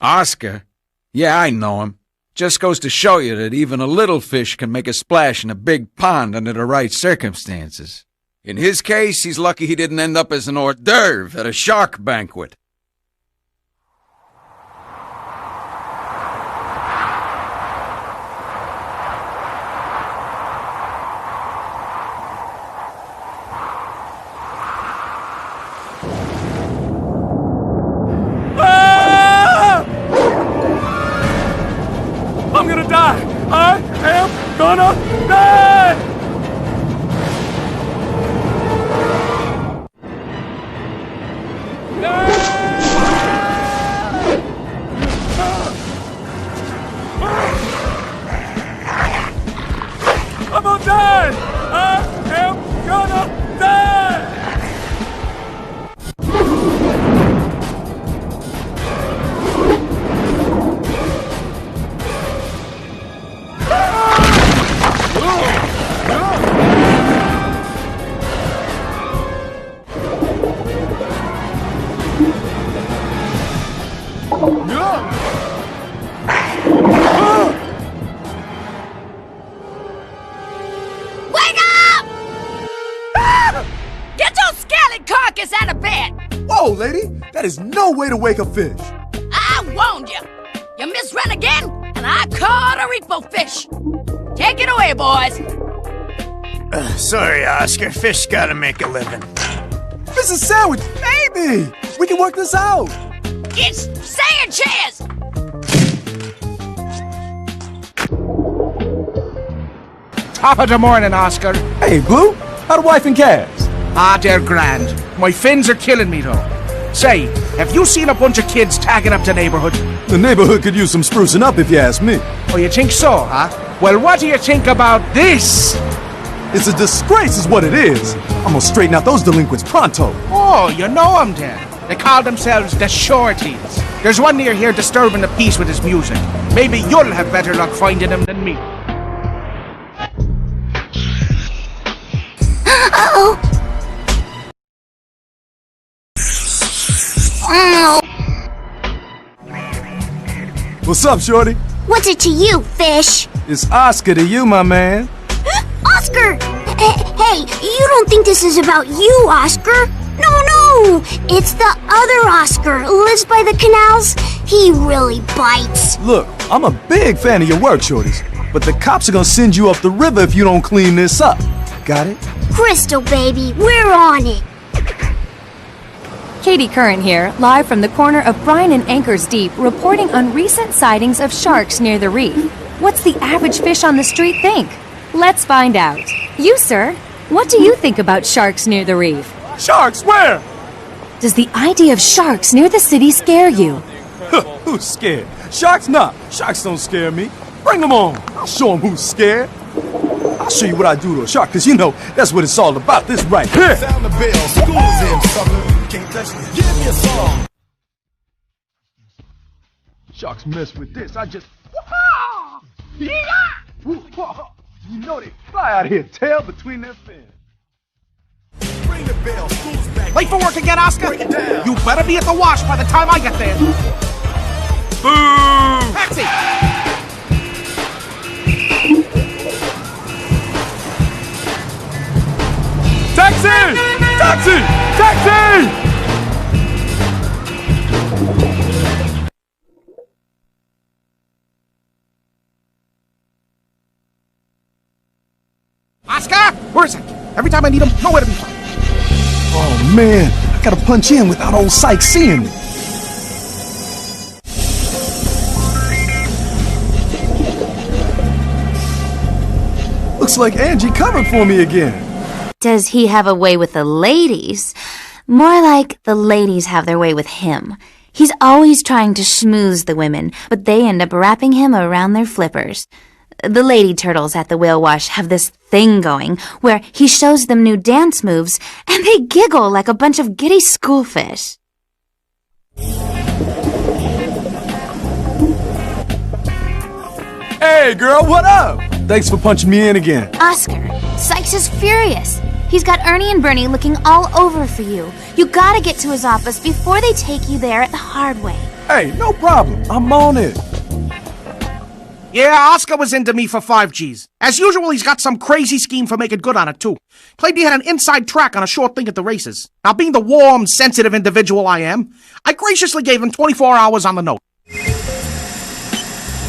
Oscar? Yeah, I know him. Just goes to show you that even a little fish can make a splash in a big pond under the right circumstances. In his case, he's lucky he didn't end up as an hors d'oeuvre at a shark banquet. I'm gonna die! I am gonna die! I'm gonna die! I am gonna die! Carcass out of bed! Whoa, lady! That is no way to wake a fish! I warned you! You misread again, and I caught a repo fish! Take it away, boys! Sorry, Oscar. Fish gotta make a living. This is Sandwich, baby! We can work this out! It's Sanchez! Top of the morning, Oscar. Hey, Blue, how the wife and calves? Ah, they're grand. My fins are killing me, though. Say, have you seen a bunch of kids tagging up the neighborhood? The neighborhood could use some sprucing up if you ask me. Oh, you think so, huh? Well, what do you think about this? It's a disgrace is what it is. I'm gonna straighten out those delinquents pronto. Oh, you know them then. They call themselves the Shorties. There's one near here disturbing the peace with his music. Maybe you'll have better luck finding them than me. Uh-oh! What's up, shorty? What's it to you, fish? It's Oscar to you, my man. Oscar! Hey, you don't think this is about you, Oscar? No! It's the other Oscar who lives by the canals. He really bites. Look, I'm a big fan of your work, shorties. But the cops are gonna send you up the river if you don't clean this up. Got it? Crystal, baby, we're on it. Katie Curran here, live from the corner of Bryan and Anchors Deep, reporting on recent sightings of sharks near the reef. What's the average fish on the street think? Let's find out. You, sir, what do you think about sharks near the reef? Sharks, where? Does the idea of sharks near the city scare you? Who's scared? Sharks? Nah, sharks don't scare me. Bring them on. I'll show them who's scared. I'll show you what I do to a shark, because you know that's what it's all about, this right here. Sound the bell, school's in, sucker. Can't touch me. Give me a song. Sharks mess with this, I just... You know they fly out here, tail between their fins. Ring the bell, school's back. Late for work again, Oscar? You better be at the wash by the time I get there. Boo! Taxi! Taxi! Taxi! Taxi! Oscar? Where is it? Every time I need him, nowhere to be found. Oh man, I gotta punch in without old Sykes seeing me. Looks like Angie covered for me again. Does he have a way with the ladies? More like the ladies have their way with him. He's always trying to schmooze the women, but they end up wrapping him around their flippers. The lady turtles at the whale wash have this thing going where he shows them new dance moves and they giggle like a bunch of giddy schoolfish. Hey girl, what up? Thanks for punching me in again. Oscar, Sykes is furious. He's got Ernie and Bernie looking all over for you. You gotta get to his office before they take you there at the hard way. Hey, no problem. I'm on it. Yeah, Oscar was into me for 5Gs. As usual, he's got some crazy scheme for making good on it, too. Claimed he had an inside track on a short thing at the races. Now, being the warm, sensitive individual I am, I graciously gave him 24 hours on the note.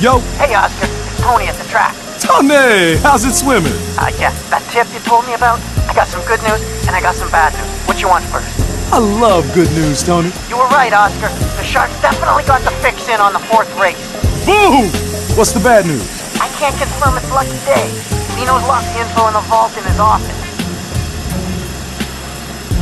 Yo. Hey, Oscar. It's Tony at the track. Tony! How's it swimming? Yeah, that tip you told me about? I got some good news, and I got some bad news. What you want first? I love good news, Tony. You were right, Oscar. The Sharks definitely got the fix in on the 4th race. Boom! What's the bad news? I can't confirm it's Lucky Day. Lino's locked the info in the vault in his office.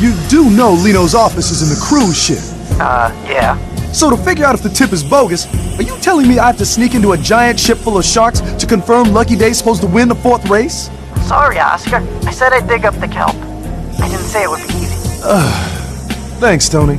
You do know Lino's office is in the cruise ship. Yeah. So to figure out if the tip is bogus, are you telling me I have to sneak into a giant ship full of sharks to confirm Lucky Day's supposed to win the 4th race? Sorry, Oscar. I said I'd dig up the kelp. I didn't say it would be easy. Thanks, Tony.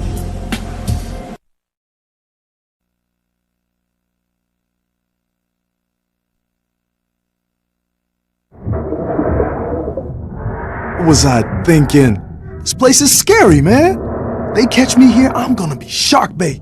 What was I thinking? This place is scary, man. They catch me here, I'm gonna be shark bait.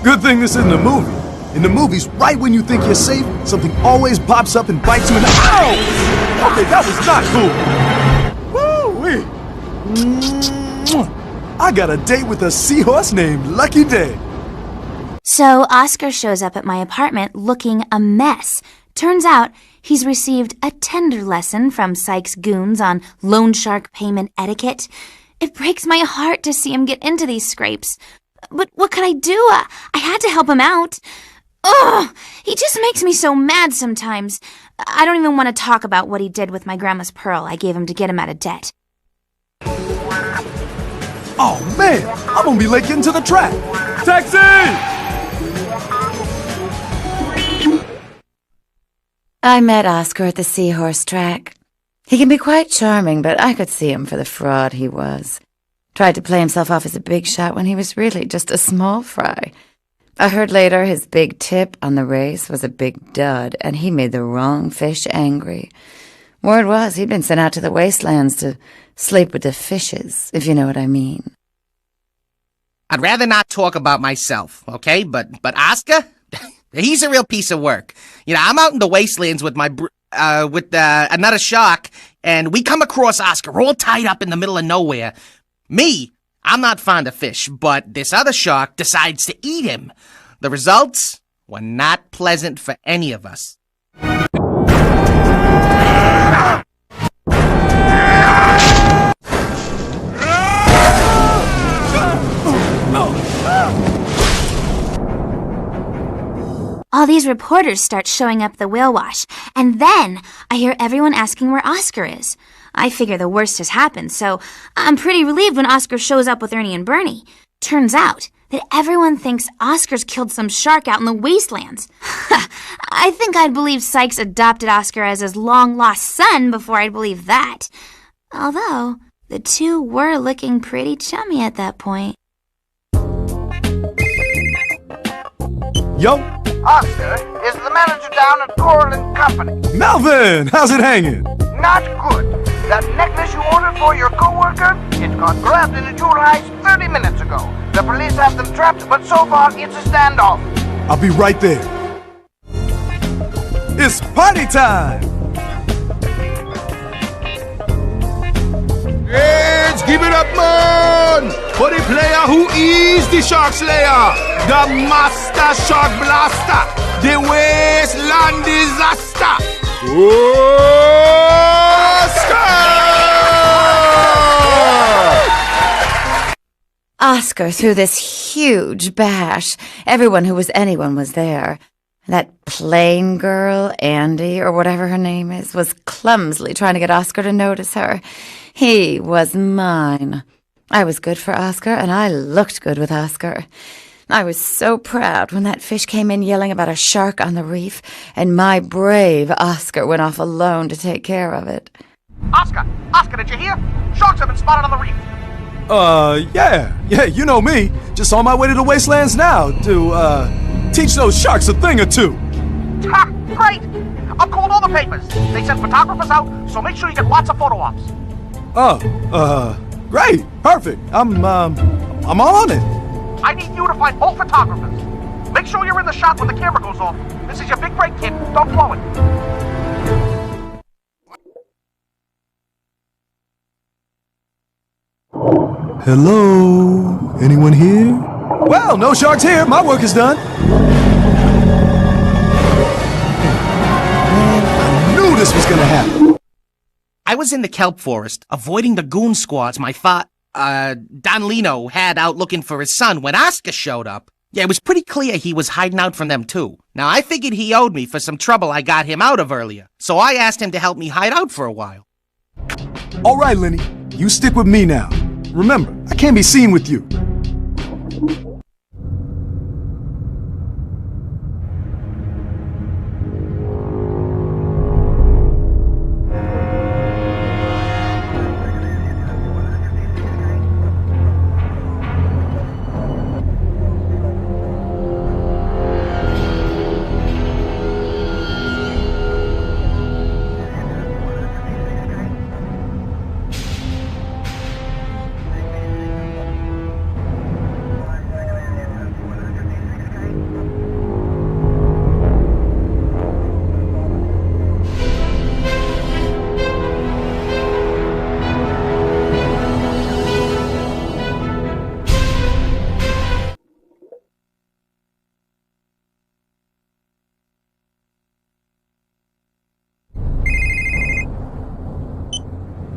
Good thing this isn't a movie. In the movies, right when you think you're safe, something always pops up and bites you in the— Ow! Okay, that was not cool. Woo-wee. I got a date with a seahorse named Lucky Day. So Oscar shows up at my apartment looking a mess. Turns out he's received a tender lesson from Sykes' goons on loan shark payment etiquette. It breaks my heart to see him get into these scrapes. But what could I do? I had to help him out. Ugh! He just makes me so mad sometimes. I don't even want to talk about what he did with my grandma's pearl I gave him to get him out of debt. Oh, man! I'm gonna be late getting to the track! Taxi! I met Oscar at the Seahorse track. He can be quite charming, but I could see him for the fraud he was. Tried to play himself off as a big shot when he was really just a small fry. I heard later his big tip on the race was a big dud, and he made the wrong fish angry. Word was he'd been sent out to the wastelands to sleep with the fishes, if you know what I mean. I'd rather not talk about myself, okay? But Oscar, he's a real piece of work. You know, I'm out in the wastelands with my another shark, and we come across Oscar all tied up in the middle of nowhere. Me, I'm not fond of fish, but this other shark decides to eat him. The results were not pleasant for any of us. All these reporters start showing up at the whale wash, and then I hear everyone asking where Oscar is. I figure the worst has happened, so I'm pretty relieved when Oscar shows up with Ernie and Bernie. Turns out that everyone thinks Oscar's killed some shark out in the wastelands. I think I'd believe Sykes adopted Oscar as his long-lost son before I'd believe that. Although, the two were looking pretty chummy at that point. Yo. Oscar, is the manager down at Coral & Company? Melvin, how's it hanging? Not good. That necklace you ordered for your coworker, it got grabbed in a jewel heist 30 minutes ago. The police have them trapped, but so far it's a standoff. I'll be right there. It's party time! Let's give it up, man! For the player who is the Shark Slayer, the Master Shark Blaster, the Wasteland Disaster, Oscar threw this huge bash. Everyone who was anyone was there. That plain girl, Andy, or whatever her name is, was clumsily trying to get Oscar to notice her. He was mine. I was good for Oscar, and I looked good with Oscar. I was so proud when that fish came in yelling about a shark on the reef, and my brave Oscar went off alone to take care of it. Oscar, did you hear? Sharks have been spotted on the reef. Yeah, you know me. Just on my way to the wastelands now to, teach those sharks a thing or two. Ha! Great! I've called all the papers. They sent photographers out, so make sure you get lots of photo ops. Great. Perfect. I'm all on it. I need you to find both photographers. Make sure you're in the shot when the camera goes off. This is your big break, kid. Don't blow it. Hello? Anyone here? Well, no sharks here. My work is done. I knew this was gonna happen. I was in the kelp forest, avoiding the goon squads Don Lino had out looking for his son when Oscar showed up. Yeah, it was pretty clear he was hiding out from them too. Now, I figured he owed me for some trouble I got him out of earlier, so I asked him to help me hide out for a while. All right, Lenny. You stick with me now. Remember, I can't be seen with you.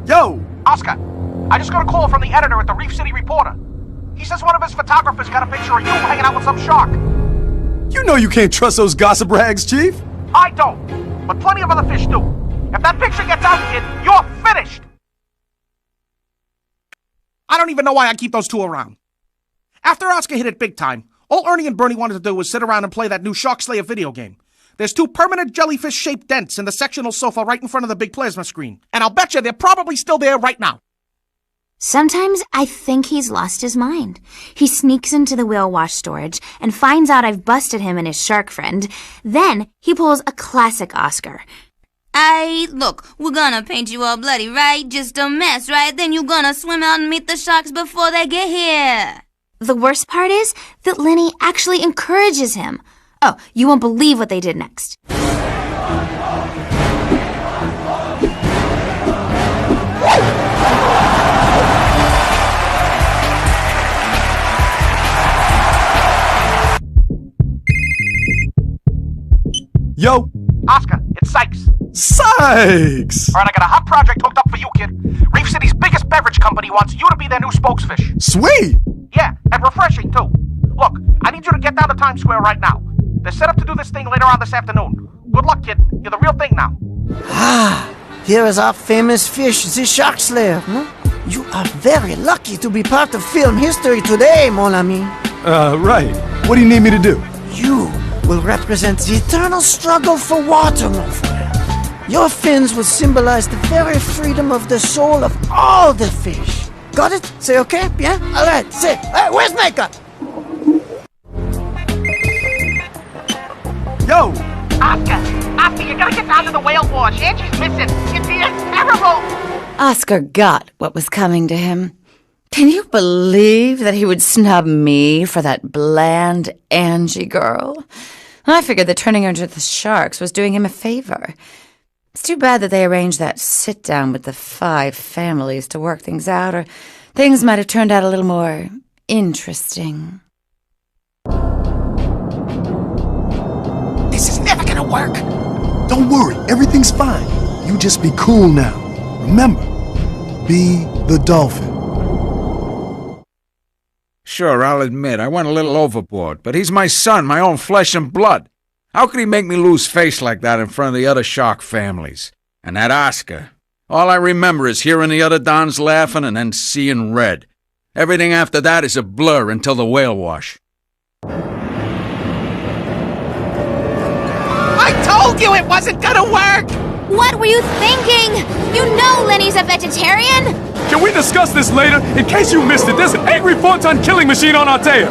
Yo! Oscar, I just got a call from the editor at the Reef City Reporter. He says one of his photographers got a picture of you hanging out with some shark. You know you can't trust those gossip rags, Chief. I don't, but plenty of other fish do. If that picture gets out, kid, you're finished! I don't even know why I keep those two around. After Oscar hit it big time, all Ernie and Bernie wanted to do was sit around and play that new Shark Slayer video game. There's two permanent jellyfish-shaped dents in the sectional sofa right in front of the big plasma screen. And I'll bet you they're probably still there right now. Sometimes I think he's lost his mind. He sneaks into the whale wash storage and finds out I've busted him and his shark friend. Then he pulls a classic Oscar. Look, we're gonna paint you all bloody, right? Just a mess, right? Then you're gonna swim out and meet the sharks before they get here. The worst part is that Lenny actually encourages him. Oh, you won't believe what they did next. Yo! Oscar, it's Sykes. Sykes! Alright, I got a hot project hooked up for you, kid. Reef City's biggest beverage company wants you to be their new spokesfish. Sweet! Yeah, and refreshing, too. Look, I need you to get down to Times Square right now. They're set up to do this thing later on this afternoon. Good luck, kid. You're the real thing now. Ah, here is our famous fish, the Shark Slayer. You are very lucky to be part of film history today, mon ami. Right. What do you need me to do? You will represent the eternal struggle for water, mon frère. Your fins will symbolize the very freedom of the soul of all the fish. Got it? Say okay? Yeah? Alright, say. Hey, where's makeup? Yo! Oscar, you gotta get down to the whale wash. Angie's missing. It's terrible. Oscar got what was coming to him. Can you believe that he would snub me for that bland Angie girl? I figured that turning her into the sharks was doing him a favor. It's too bad that they arranged that sit-down with the 5 families to work things out, or things might have turned out a little more interesting. This is never gonna work. Don't worry, everything's fine. You just be cool now. Remember, be the dolphin. Sure, I'll admit, I went a little overboard, but he's my son, my own flesh and blood. How could he make me lose face like that in front of the other shark families? And that Oscar. All I remember is hearing the other Dons laughing and then seeing red. Everything after that is a blur until the whale wash. I told you it wasn't gonna work! What were you thinking? You know Lenny's a vegetarian. Can we discuss this later? In case you missed it, there's an angry photon killing machine on our tail.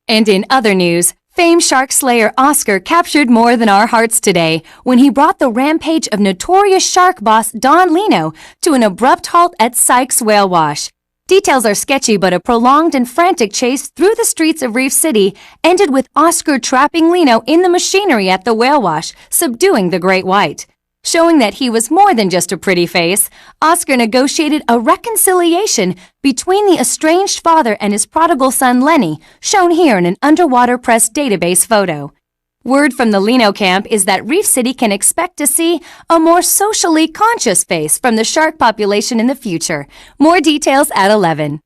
And in other news, famed shark slayer Oscar captured more than our hearts today when he brought the rampage of notorious shark boss Don Lino to an abrupt halt at Sykes Whale Wash. Details are sketchy, but a prolonged and frantic chase through the streets of Reef City ended with Oscar trapping Lino in the machinery at the whale wash, subduing the great white. Showing that he was more than just a pretty face, Oscar negotiated a reconciliation between the estranged father and his prodigal son Lenny, shown here in an underwater press database photo. Word from the Lino camp is that Reef City can expect to see a more socially conscious face from the shark population in the future. More details at 11.